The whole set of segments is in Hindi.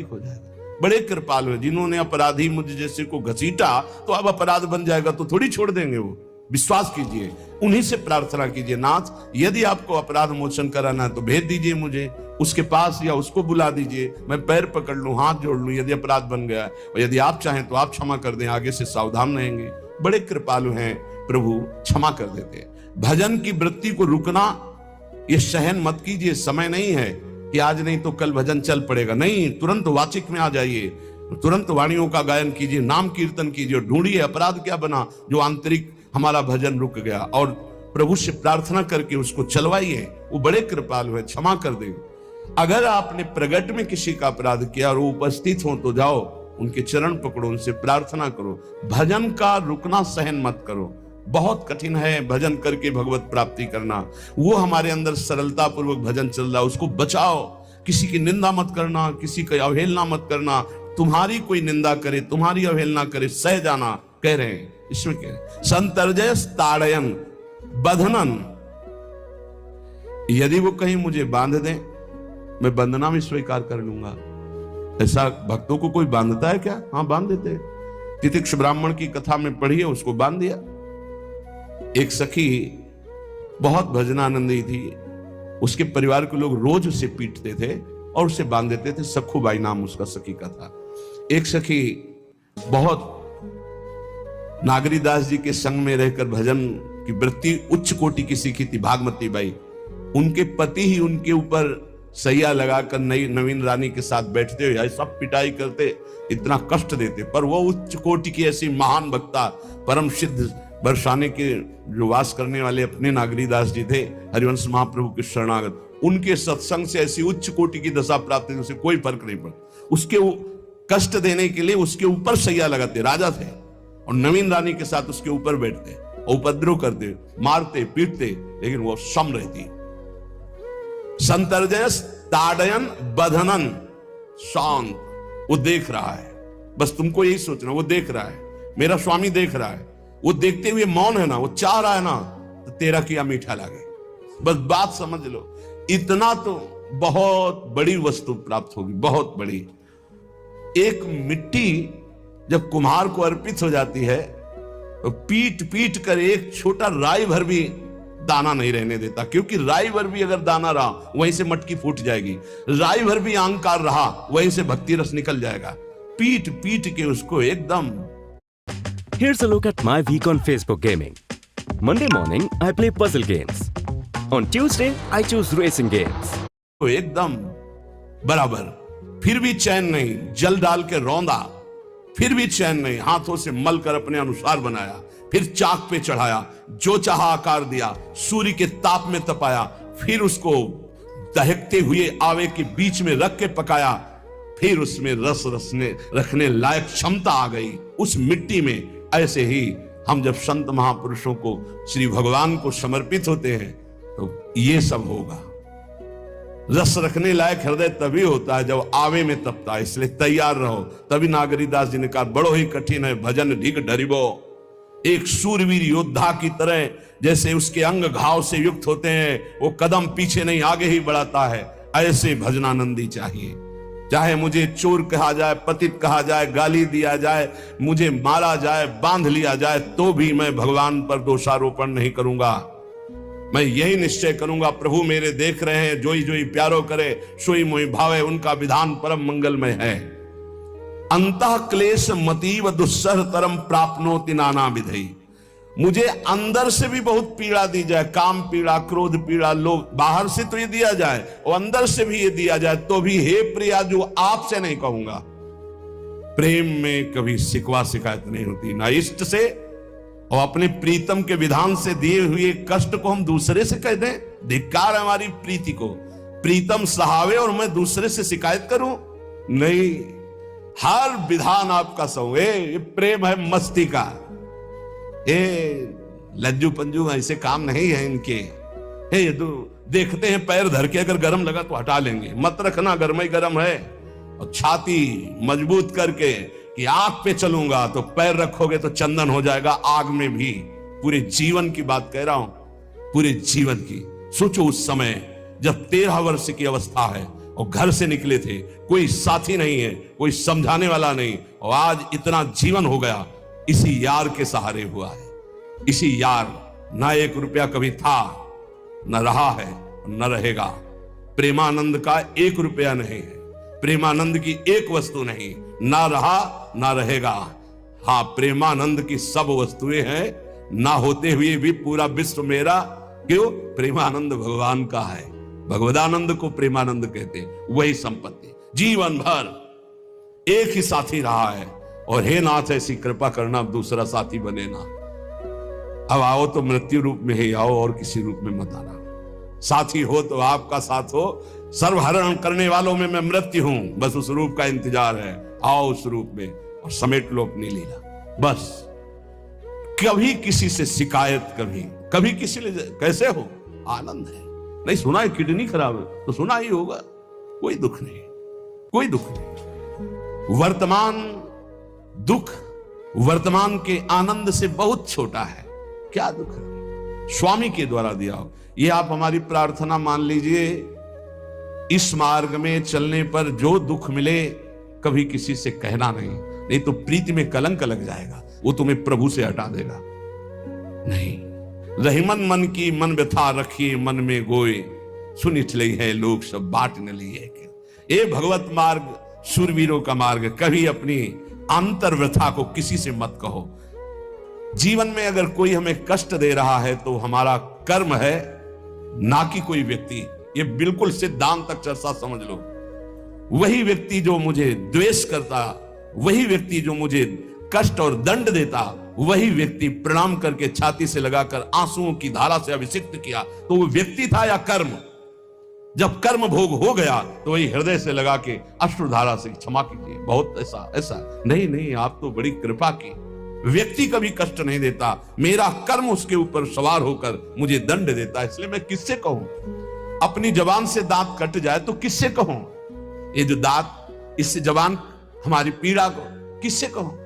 ठीक हो जाएगा। बड़े कृपालु हैं, जिन्होंने अपराधी मुझ जैसे को घसीटा तो अब अपराध बन जाएगा तो थोड़ी छोड़ देंगे वो। विश्वास कीजिए, उन्हीं से प्रार्थना कीजिए, नाथ यदि आपको अपराध मोचन कराना है तो भेज दीजिए मुझे उसके पास, या उसको बुला दीजिए, मैं पैर पकड़ लूं, हाथ जोड़ लूं यदि अपराध बन गया, और यदि आप चाहें तो आप क्षमा कर दें, आगे से सावधान रहेंगे। बड़े कृपालु हैं प्रभु, क्षमा कर देते हैं। भजन की वृत्ति को रुकना ये सहन मत कीजिए, समय नहीं है कि आज नहीं तो कल भजन चल पड़ेगा, नहीं, तुरंत वाचिक में आ जाइए, तुरंत वाणियों का गायन कीजिए, नाम कीर्तन कीजिए, ढूंढिए अपराध क्या बना जो आंतरिक हमारा भजन रुक गया, और प्रभु से प्रार्थना करके उसको चलवाइए। वो बड़े कृपालु है, क्षमा कर देंगे। अगर आपने प्रगट में किसी का अपराध किया और वो उपस्थित हो तो जाओ, उनके चरण पकड़ो, उनसे प्रार्थना करो। भजन का रुकना सहन मत करो, बहुत कठिन है भजन करके भगवत प्राप्ति करना। वो हमारे अंदर सरलता पूर्वक भजन चल रहा है, उसको बचाओ। किसी की निंदा मत करना, किसी की अवहेलना मत करना। तुम्हारी कोई निंदा करे, तुम्हारी अवहेलना करे, सह जाना, कह रहे हैं इसमें कह रहे हैं संतर्जय ताड़यन बंधनन। यदि वो कहीं मुझे बांध दें, मैं बंधना भी स्वीकार कर लूंगा। ऐसा भक्तों को कोई बांधता है क्या? हाँ, बांध देते। तितिक्ष ब्राह्मण की कथा में पढ़िए, उसको बांध दिया। एक सखी बहुत भजनानंदी थी, उसके परिवार के लोग रोज उसे पीटते थे और उसे बांध देते थे। सखुबाई नाम उसका सखी का था। एक सखी बहुत नागरीदास जी के संग में रहकर भजन की वृत्ति उच्च कोटि की सीखी थी, भागमती बाई। उनके पति ही उनके ऊपर सैया लगाकर नई नवीन रानी के साथ बैठते हुए सब पिटाई करते, इतना कष्ट देते, पर वो उच्च कोटि की ऐसी महान भक्ता, परम सिद्ध बरसाने के जो वास करने वाले अपने नागरीदास जी थे, हरिवंश महाप्रभु के शरणागत, उनके सत्संग से ऐसी उच्च कोटि की दशा प्राप्त हुई, उसे कोई फर्क नहीं पड़ा। उसके कष्ट देने के लिए उसके ऊपर सैया लगाते, राजा थे, और नवीन रानी के साथ उसके ऊपर बैठते, उपद्रव करते, मारते पीटते, लेकिन वो सम रहती। संतर्जयस ताड़यन बंधनन, शांत, वो देख रहा है, बस तुमको यही सोचना, वो देख रहा है, मेरा स्वामी देख रहा है, वो देखते हुए मौन है ना, वो चाह रहा है ना, तो तेरा किया मीठा लगे, बस बात समझ लो। इतना तो बहुत बड़ी वस्तु प्राप्त होगी, बहुत बड़ी। एक मिट्टी जब कुम्हार को अर्पित हो जाती है तो पीट पीट कर एक छोटा राई भर भी दाना नहीं रहने देता, क्योंकि राई भर भी अगर दाना रहा वहीं से मटकी फूट जाएगी, राई भर भी अहंकार रहा वहीं से भक्ति रस निकल जाएगा। पीट पीट के उसको एकदम। Here's a look at my week on Facebook gaming. Monday morning, I play puzzle games. On Tuesday, I choose racing games. तो एकदम बराबर, फिर भी चैन नहीं, जल डाल के रौंदा, फिर भी चैन नहीं, हाथों से मल कर अपने अनुसार बनाया, फिर चाक पे चढ़ाया, जो चाहा आकार दिया, सूर्य के ताप में तपाया, फिर उसको दहकते हुए आवे के बीच में रख के पकाया, फिर उसमें रस रखने लायक क्षमता आ गई उस मिट्टी में। ऐसे ही हम जब संत महापुरुषों को, श्री भगवान को समर्पित होते हैं तो ये सब होगा। रस रखने लायक हृदय तभी होता है जब आवे में तपता है, इसलिए तैयार रहो। तभी नागरीदास जी ने कहा, बड़ो ही कठिन है भजन ढिग डरिबो। एक सूरवीर योद्धा की तरह जैसे उसके अंग घाव से युक्त होते हैं, वो कदम पीछे नहीं आगे ही बढ़ाता है, ऐसे भजनानंदी चाहिए। चाहे मुझे चोर कहा जाए, पतित कहा जाए, गाली दिया जाए, मुझे मारा जाए, बांध लिया जाए, तो भी मैं भगवान पर दोषारोपण नहीं करूंगा। मैं यही निश्चय करूंगा, प्रभु मेरे देख रहे हैं, जोई जोई प्यारो करे सोई मोई भावे, उनका विधान परम मंगलमय है। अंतः क्लेश मतीव दुस्सह तरम प्राप्नोति नाना विधि। मुझे अंदर से भी बहुत पीड़ा दी जाए, काम पीड़ा, क्रोध पीड़ा, लोग बाहर से तो ये दिया जाए और अंदर से भी ये दिया जाए, तो भी हे प्रिया जो आपसे नहीं कहूंगा। प्रेम में कभी शिकवा शिकायत नहीं होती, ना इष्ट से और अपने प्रीतम के विधान से दिए हुए कष्ट को हम दूसरे से कह दें। धिक्कार हमारी प्रीति को, प्रीतम सहावे और मैं दूसरे से शिकायत करूं, नहीं। हर विधान आपका सहो, ये प्रेम है मस्ती का। लज्जू पंजू ऐसे काम नहीं है इनके। ये तो देखते हैं पैर धर के, अगर गर्म लगा तो हटा लेंगे, मत रखना गर्म ही गर्म है। और छाती मजबूत करके कि आग पे चलूंगा, तो पैर रखोगे तो चंदन हो जाएगा आग में भी। पूरे जीवन की बात कह रहा हूं, पूरे जीवन की। सोचो उस समय जब 13 वर्ष की अवस्था है और घर से निकले थे, कोई साथी नहीं है, कोई समझाने वाला नहीं, और आज इतना जीवन हो गया इसी यार के सहारे हुआ है। इसी यार, ना 1 रुपया कभी था, न रहा है, न रहेगा। प्रेमानंद का 1 रुपया नहीं है, प्रेमानंद की एक वस्तु नहीं, ना रहा ना रहेगा। हाँ, प्रेमानंद की सब वस्तुएं हैं, ना होते हुए भी पूरा विश्व मेरा। क्यों? प्रेमानंद भगवान का है, भगवदानंद को प्रेमानंद कहते हैं। वही संपत्ति जीवन भर एक ही साथी रहा है। और हे नाथ, ऐसी कृपा करना, अब दूसरा साथी बने ना। अब आओ तो मृत्यु रूप में ही आओ, और किसी रूप में मत आना। साथी हो तो आपका साथ हो, सर्वहरण करने वालों में मैं मृत्यु हूं, बस उस रूप का इंतजार है। आओ उस रूप में और समेट लो अपनी लीला। बस कभी किसी से शिकायत, कभी किसी ने कैसे हो, आनंद है। नहीं सुना है किडनी खराब है तो सुना ही होगा, कोई दुख नहीं, कोई दुख नहीं। वर्तमान दुख वर्तमान के आनंद से बहुत छोटा है। क्या दुख है? स्वामी के द्वारा दिया हो। ये आप हमारी प्रार्थना मान लीजिए, इस मार्ग में चलने पर जो दुख मिले कभी किसी से कहना नहीं तो प्रीति में कलंक लग जाएगा, वो तुम्हें प्रभु से हटा देगा। नहीं, रहीमन मन की मन व्यथा रखिए मन में गोए, सुनि चले है लोग सब बाट न लिए। ये भगवत मार्ग शूरवीरों का मार्ग। कभी अपनी अंतर व्यथा को किसी से मत कहो। जीवन में अगर कोई हमें कष्ट दे रहा है तो हमारा कर्म है, ना कि कोई व्यक्ति। ये बिल्कुल सिद्धांत तक चर्चा समझ लो। वही व्यक्ति जो मुझे द्वेष करता, वही व्यक्ति जो मुझे कष्ट और दंड देता, वही व्यक्ति प्रणाम करके छाती से लगाकर आंसुओं की धारा से अभिषिक्त किया, तो वो व्यक्ति था या कर्म? जब कर्म भोग हो गया तो वही हृदय से लगा के अश्रुधारा से क्षमा कीजिए, बहुत ऐसा नहीं, आप तो बड़ी कृपा की। व्यक्ति कभी कष्ट नहीं देता, मेरा कर्म उसके ऊपर सवार होकर मुझे दंड देता, इसलिए मैं किससे कहूं? अपनी जबान से दांत कट जाए तो किससे कहूं? ये जो दांत, इससे जबान हमारी पीड़ा को किससे कहूं?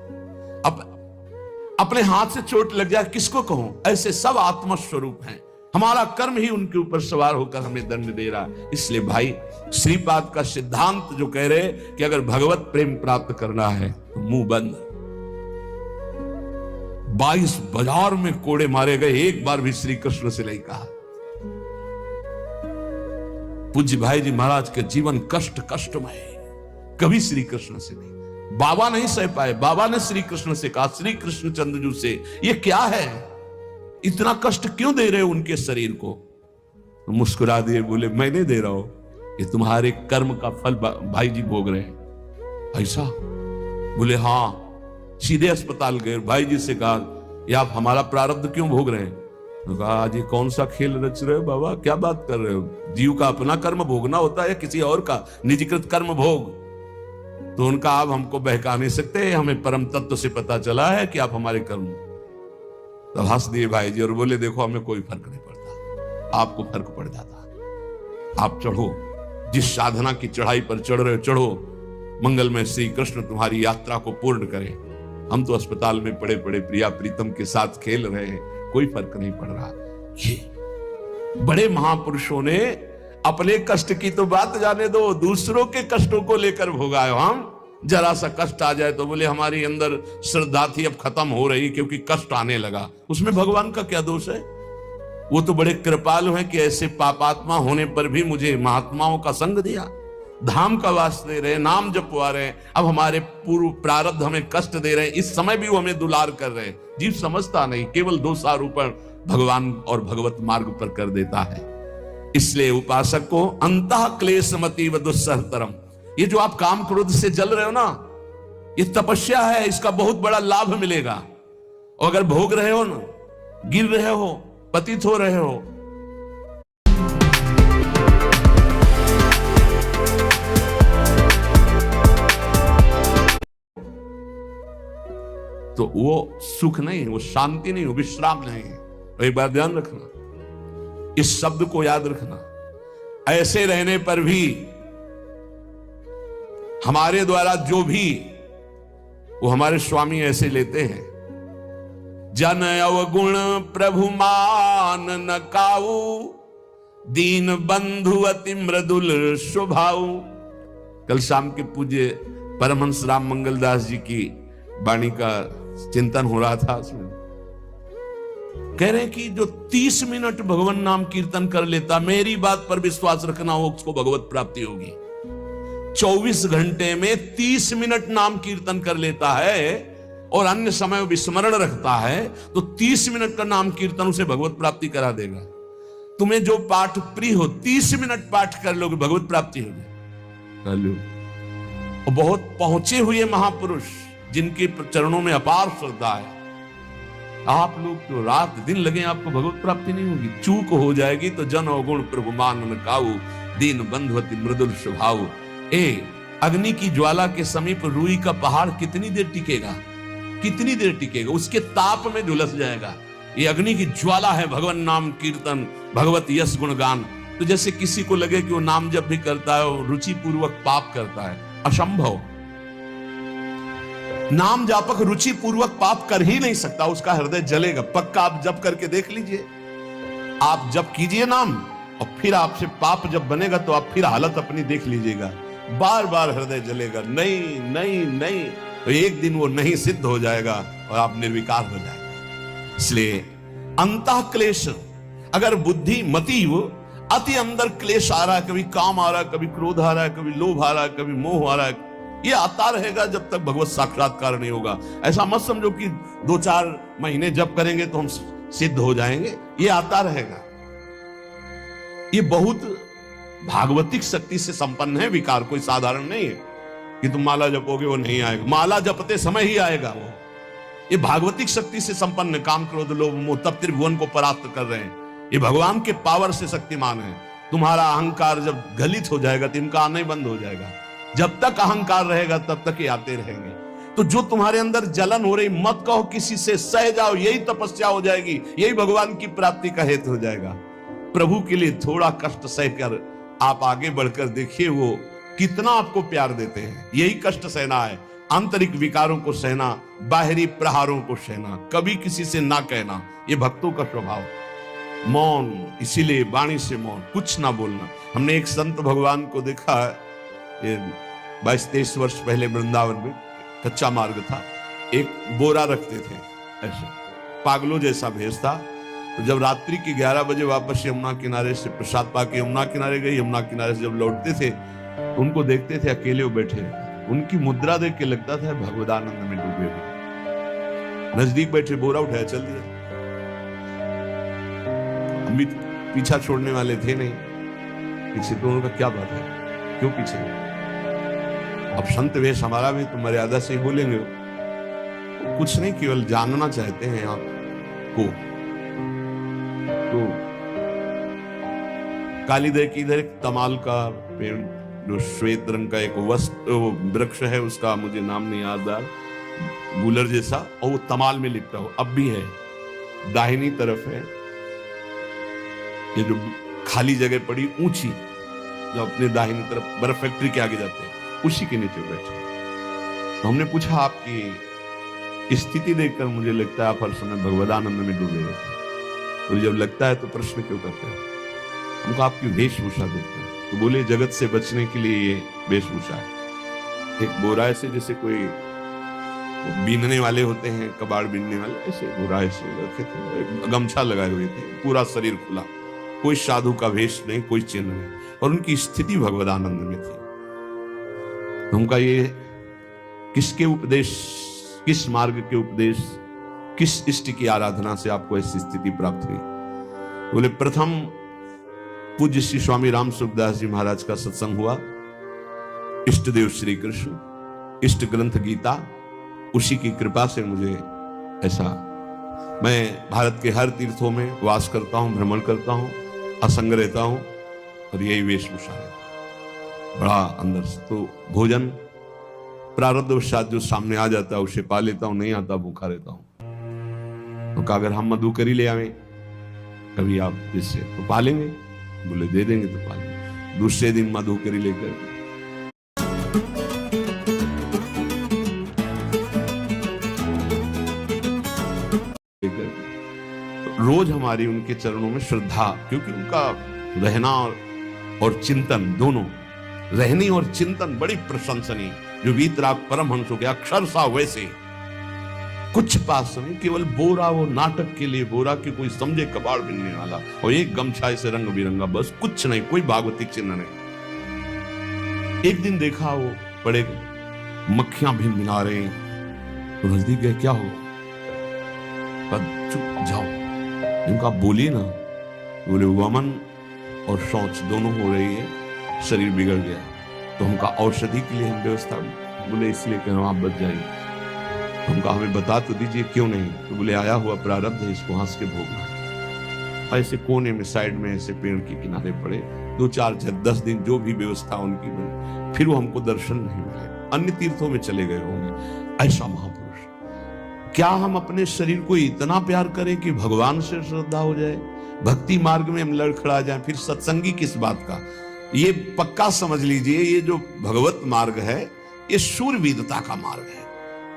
अपने हाथ से चोट लग जाए किसको कहूं? ऐसे सब आत्मा स्वरूप हैं, हमारा कर्म ही उनके ऊपर सवार होकर हमें दंड दे रहा है। इसलिए भाई, श्रीपाद का सिद्धांत जो कह रहे कि अगर भगवत प्रेम प्राप्त करना है तो मुंह बंद। 22 बाजार में कोड़े मारे गए, एक बार भी श्री कृष्ण से नहीं कहा। पूज्य भाई जी महाराज के जीवन कष्टमय, कभी श्री कृष्ण से नहीं। बाबा नहीं सह पाए, बाबा ने श्री कृष्ण से कहा, श्री कृष्ण चंद्रजू से, ये क्या है, इतना कष्ट क्यों दे रहे हो उनके शरीर को? तो मुस्कुरा दिए, बोले मैं नहीं दे रहा हूं, ये तुम्हारे कर्म का फल भाई जी भोग रहे हैं। ऐसा? बोले हाँ। सीधे अस्पताल गए, भाई जी से कहा, ये आप हमारा प्रारब्ध क्यों भोग रहे हैं? तो कहा, आज ये कौन सा खेल रच रहे हो बाबा, क्या बात कर रहे हो? जीव का अपना कर्म भोगना होता है या किसी और का निजीकृत कर्म भोग? तो उनका आप हमको बहका नहीं सकते, हमें परम तत्व से पता चला है कि आप हमारे कर्म। तो हंस दिए भाई जी और बोले, देखो हमें कोई फर्क नहीं पड़ता, आपको फर्क पड़ जाता। आप चढ़ो, जिस साधना की चढ़ाई पर चढ़ रहे हो चढ़ो, मंगलमय श्री कृष्ण तुम्हारी यात्रा को पूर्ण करें। हम तो अस्पताल में पड़े पड़े प्रिया प्रीतम के साथ खेल रहे हैं, कोई फर्क नहीं पड़ रहा। ये बड़े महापुरुषों ने अपने कष्ट की तो बात जाने दो, दूसरों के कष्टों को लेकर भोगाए। हम जरा सा कष्ट आ जाए तो बोले हमारी अंदर श्रद्धा थी अब खत्म हो रही क्योंकि कष्ट आने लगा। उसमें भगवान का क्या दोष है? वो तो बड़े कृपालु हैं कि ऐसे पापात्मा होने पर भी मुझे महात्माओं का संग दिया, धाम का वास दे रहे, नाम जपवा रहे। अब हमारे पूर्व प्रारब्ध हमें कष्ट दे रहे हैं, इस समय भी वो हमें दुलार कर रहे हैं। जीव समझता नहीं, केवल दोषारोपण भगवान और भगवत मार्ग पर कर देता है। इसलिए उपासक को अंतः क्लेशमति व दुस्सहतरम, ये जो आप काम क्रोध से जल रहे हो ना, ये तपस्या है, इसका बहुत बड़ा लाभ मिलेगा। और अगर भोग रहे हो ना, गिर रहे हो, पतित हो रहे हो, तो वो सुख नहीं, वो शांति नहीं, वो विश्राम नहीं है। तो एक बार ध्यान रखना, इस शब्द को याद रखना। ऐसे रहने पर भी हमारे द्वारा जो भी, वो हमारे स्वामी ऐसे लेते हैं, जन अवगुण प्रभु मान न काऊ, दीन बंधु अति मृदुल स्वभाव। कल शाम के पूज्य परमहंस राम मंगल दास जी की वाणी का चिंतन हो रहा था। उसमें कह रहे हैं कि जो 30 मिनट भगवान नाम कीर्तन कर लेता, मेरी बात पर विश्वास रखना हो, उसको भगवत प्राप्ति होगी। 24 घंटे में 30 मिनट नाम कीर्तन कर लेता है और अन्य समय विस्मरण रखता है, तो 30 मिनट का नाम कीर्तन उसे भगवत प्राप्ति करा देगा। तुम्हें जो पाठ प्रिय हो, 30 मिनट पाठ कर लोगे, भगवत प्राप्ति होगी। और बहुत पहुंचे हुए महापुरुष जिनके चरणों में अपार श्रद्धा है, आप लोग तो रात दिन लगे, आपको भगवत प्राप्ति नहीं होगी। चूक हो जाएगी तो जन अवगुण प्रभु मान काऊ, दीन बंधुअति मृदुल स्वभाव। अग्नि की ज्वाला के समीप रुई का पहाड़ कितनी देर टिकेगा, कितनी देर टिकेगा, उसके ताप में झुलस जाएगा। ये अग्नि की ज्वाला है भगवान नाम कीर्तन, भगवत यश गुणगान। तो जैसे किसी को लगे कि वो नाम जब भी करता है वो रुचि पूर्वक पाप करता है, असंभव। नाम जापक रुचि पूर्वक पाप कर ही नहीं सकता, उसका हृदय जलेगा। पक्का आप जप करके देख लीजिए, आप जप कीजिए नाम और फिर आपसे पाप जब बनेगा तो आप फिर हालत अपनी देख लीजिएगा, बार बार हृदय जलेगा, नहीं नहीं नहीं। तो एक दिन वो नहीं सिद्ध हो जाएगा और आप निर्विकार हो जाएंगे। इसलिए अंतः क्लेश, अगर बुद्धि मति अति अंदर क्लेश आ रहा है, कभी काम आ रहा है, कभी क्रोध आ रहा है, कभी लोभ आ रहा है, कभी मोह आ रहा है, ये आता रहेगा जब तक भगवत साक्षात्कार नहीं होगा। ऐसा मत समझो कि 2-4 महीने जप करेंगे तो हम सिद्ध हो जाएंगे, ये आता रहेगा। ये बहुत भागवतिक शक्ति से संपन्न है विकार, कोई साधारण नहीं है कि तुम माला जपोगे वो नहीं आएगा, माला जपते समय ही आएगा वो। ये भागवतिक शक्ति से संपन्न, काम क्रोध लोभ मोह तब त्रिभुवन को परास्त कर रहे हैं। ये भगवान के पावर से शक्तिमान है। तुम्हारा अहंकार जब गलित हो जाएगा तो इनका आना ही बंद हो जाएगा। जब तक अहंकार रहेगा तब तक ये आते रहेंगे। तो जो तुम्हारे अंदर जलन हो रही, मत कहो किसी से, सह जाओ, यही तपस्या हो जाएगी, यही भगवान की प्राप्ति का हेतु हो जाएगा। प्रभु के लिए थोड़ा कष्ट सहकर आप आगे बढ़कर देखिए वो कितना आपको प्यार देते हैं। यही कष्ट सहना है, आंतरिक विकारों को सहना, बाहरी प्रहारों को सहना, कभी किसी से ना कहना, ये भक्तों का स्वभाव। मौन, इसीलिए वाणी से मौन, कुछ ना बोलना। हमने एक संत भगवान को देखा, 22-23 वर्ष पहले वृंदावन में कच्चा मार्ग था, एक बोरा रखते थे, ऐसे पागलों जैसा भेष था। तो जब रात्रि के 11 बजे वापस यमुना किनारे से प्रसाद पाके यमुना किनारे गए, यमुना किनारे से जब लौटते थे तो उनको देखते थे अकेले वो बैठे, उनकी मुद्रा देख के लगता था भगवदानंद में डूबे हुए। नजदीक बैठे, बोरा उठाया, चल दिया। अमित पीछा छोड़ने वाले थे नहीं, पीछे तो उनका क्या बात है, क्यों पीछे? अब संत वेश हमारा भी तो मर्यादा से ही बोलेंगे, कुछ नहीं, केवल जानना चाहते हैं आपको। तो कालीदय की इधर एक तमाल का पेड़, जो श्वेत रंग का एक वृक्ष है, उसका मुझे नाम नहीं याद आ, गूलर जैसा, और वो तमाल में लिपटा हो, अब भी है। दाहिनी तरफ है ये जो खाली जगह पड़ी ऊंची, जो अपने दाहिनी तरफ बर्फ फैक्ट्री के आगे जाते हैं, उसी के नीचे बैठे। तो हमने पूछा आपकी स्थिति देखकर मुझे लगता है आप हर समय भगवदानंद में डूबे रहते हैं, तो जब लगता है तो प्रश्न क्यों करते हैं? हमको आपकी वेशभूषा देखते हैं। तो बोले जगत से बचने के लिए ये वेशभूषा है। एक बोरा ऐसे जैसे कोई बीनने वाले होते हैं, कबाड़ बीनने वाले, ऐसे बोरा ऐसे रखे थे, गमछा लगाए हुए थे, पूरा शरीर खुला, कोई साधु का वेश नहीं, कोई चिन्ह नहीं, और उनकी स्थिति भगवदानंद में थी। उनका ये किसके उपदेश, किस मार्ग के उपदेश, किस इष्ट की आराधना से आपको ऐसी स्थिति प्राप्त हुई? बोले प्रथम पूज्य श्री स्वामी राम सुखदास जी महाराज का सत्संग हुआ, इष्ट देव श्री कृष्ण, इष्ट ग्रंथ गीता, उसी की कृपा से मुझे ऐसा, मैं भारत के हर तीर्थों में वास करता हूं, भ्रमण करता हूं, असंग रहता हूं, और यही वेशभूषा है बड़ा अंदर से। तो भोजन प्रारब्धवशात जो सामने आ जाता है उसे पा लेता हूं, नहीं आता भूखा रहता हूं। तो अगर हम मधुकरी ले आवे कभी आप जिससे, तो पालेंगे, बोले दे देंगे तो पालेंगे। दूसरे दिन मधुकरी लेकर रोज हमारी उनके चरणों में श्रद्धा, क्योंकि उनका रहना और चिंतन दोनों, रहनी और चिंतन बड़ी प्रशंसनीय। जो वीतराग परमहंसों के अक्षर सा वैसे कुछ पास नहीं, केवल बोरा, वो नाटक के लिए बोरा कि कोई समझे कबाड़ बिनने वाला, और एक गमछा ऐसे रंग बिरंगा, बस कुछ नहीं, कोई भागवतिक चिन्ह नहीं। एक दिन देखा वो बड़े मक्खियां भी मिला रहे हैं, तो नजदीक गए, क्या हो? चुप जाओ, इनका बोलिए ना। बोले वमन और शौच दोनों हो रही है, शरीर बिगड़ गया, तो हमका औषधि के लिए हम व्यवस्था, बोले इसलिए कह रहा हूं आप बच जाइए। हमका हमें बता तो दीजिए क्यों नहीं? तो बोले आया हुआ प्रारब्ध है, इसको हंस के भोगना। ऐसे कोने में साइड में ऐसे पेड़ के किनारे पड़े 2-4-10 दिन जो भी व्यवस्था उनकी बनी, फिर वो हमको दर्शन नहीं मिले, अन्य तीर्थों में चले गए होंगे। ऐसा महापुरुष। क्या हम अपने शरीर को इतना प्यार करें कि भगवान से श्रद्धा हो जाए, भक्ति मार्ग में हम लड़खड़ा जाए, फिर सत्संगी किस बात का? ये पक्का समझ लीजिए, ये जो भगवत मार्ग है ये शूरवीरता का मार्ग है,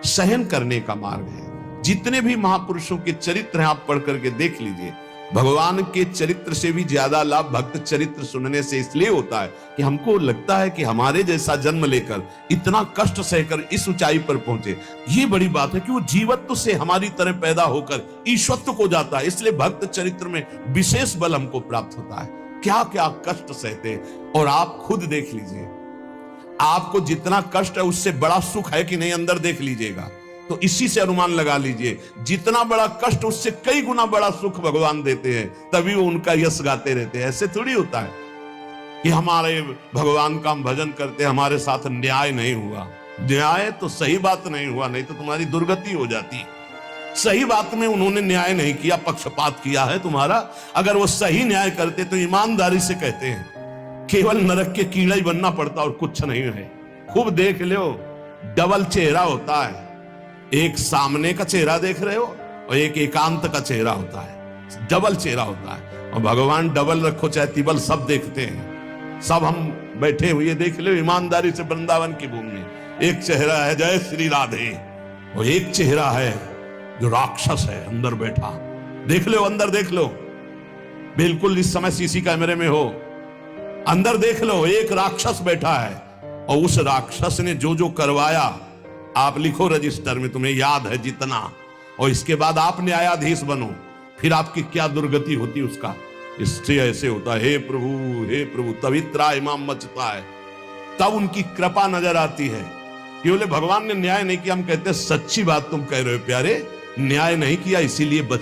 सहन करने का मार्ग है। जितने भी महापुरुषों के चरित्र हैं आप पढ़ करके देख लीजिए, भगवान के चरित्र से भी ज्यादा लाभ भक्त चरित्र सुनने से इसलिए होता है कि हमको लगता है कि हमारे जैसा जन्म लेकर इतना कष्ट सहकर इस ऊंचाई पर पहुंचे, ये बड़ी बात है कि वो जीवत्व से हमारी तरह पैदा होकर ईश्वत्व को जाता है। इसलिए भक्त चरित्र में विशेष बल हमको प्राप्त होता है। क्या क्या कष्ट सहते हैं, और आप खुद देख लीजिए, आपको जितना कष्ट है उससे बड़ा सुख है कि नहीं, अंदर देख लीजिएगा तो इसी से अनुमान लगा लीजिए। जितना बड़ा कष्ट उससे कई गुना बड़ा सुख भगवान देते हैं, तभी वो उनका यश गाते रहते हैं। ऐसे थोड़ी होता है कि हमारे भगवान का हम भजन करते, हमारे साथ न्याय नहीं हुआ। न्याय तो सही बात नहीं हुआ, नहीं तो तुम्हारी दुर्गति हो जाती। सही बात में उन्होंने न्याय नहीं किया, पक्षपात किया है तुम्हारा। अगर वो सही न्याय करते तो ईमानदारी से कहते हैं, केवल नरक के कीड़ा ही बनना पड़ता और कुछ नहीं है। खूब देख लो, डबल चेहरा होता है, एक सामने का चेहरा देख रहे हो और एक एकांत का चेहरा होता है, डबल चेहरा होता है। और भगवान डबल रखो चाहे तिबल, सब देखते हैं। सब हम बैठे हुए देख लो ईमानदारी से वृंदावन की भूमि में, एक चेहरा है जय श्री राधे, और एक चेहरा है जो राक्षस है अंदर बैठा। देख लो, अंदर देख लो, बिल्कुल इस समय सीसी कैमरे में हो, अंदर देख लो, एक राक्षस बैठा है। और उस राक्षस ने जो जो करवाया, आप लिखो रजिस्टर में, तुम्हें याद है जितना, और इसके बाद आप न्यायाधीश बनो, फिर आपकी क्या दुर्गति होती उसका। इससे ऐसे होता है, हे प्रभु तभी त्राहिमाम मचता है, तब उनकी कृपा नजर आती है कि बोले भगवान ने न्याय नहीं किया। हम कहते हैं सच्ची बात तुम कह रहे हो प्यारे, न्याय नहीं किया इसीलिए